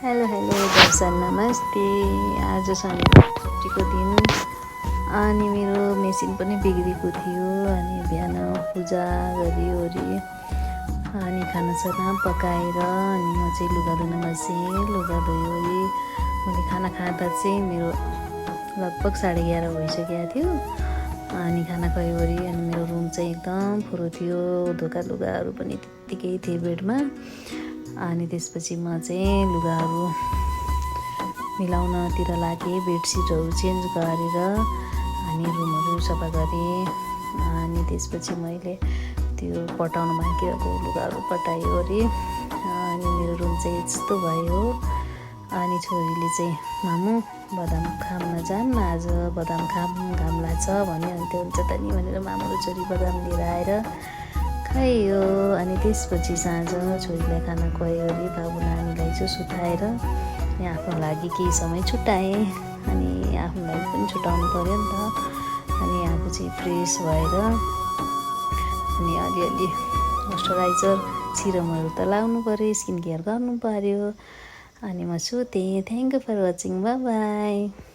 Hello hello दर्शन नमस्ते। आज शनिबार छुट्टीको दिन अनि मेरो मेसिन पनि बिग्रेको थियो अनि बिहान पूजा गरिओरी अनि खानासाना पकाएर अनि म चाहिँ लुगा धुन बसेँ। लुगा धोइओरी मैले खाना खाँदा चाहिँ मेरो लगभग 11:30 भइसकेको थियो अनि खाना खाइओरी अनि मेरो रुम चाहिँ एकदम पुरो थियो। धोका लुगाहरू पनि त्यत्तिकै थिए बेडमा। अनि त्यसपछि म चाहिँ लुगाहरू मिलाउनतिर लागेँ, बेडसिटहरू चेन्ज गरेर अनि रुमहरू सफा गरेँ। अनि त्यसपछि मैले त्यो पटाउनु बाँकी रहेको लुगाहरू पटाइओरी अनि मेरो रुम चाहिँ यस्तो भयो। अनि छोरीले चाहिँ मामु बदाम खान जान्न, आज बदाम घाम लाग्छ भन्यो। अनि त्यो हुन्छ त नि भनेर मामु र छोरी बदाम लिएर आएर खायो। अनि त्यसपछि साँझ छोरीलाई खाना खुवाइओरी बाबु नानीलाई चाहिँ सुताएर अनि आफ्नो लागि केही समय छुट्याएँ। अनि आफ्नो लागि पनि छुट्याउनु पऱ्यो नि त। अनि आफू चाहिँ फ्रेस भएर अनि अलिअलि मोइस्चराइजर सिरमहरू त लाउनु पऱ्यो, स्किन केयर गर्नु पऱ्यो। अनि म सुतेँ। Thank you for watching, bye by.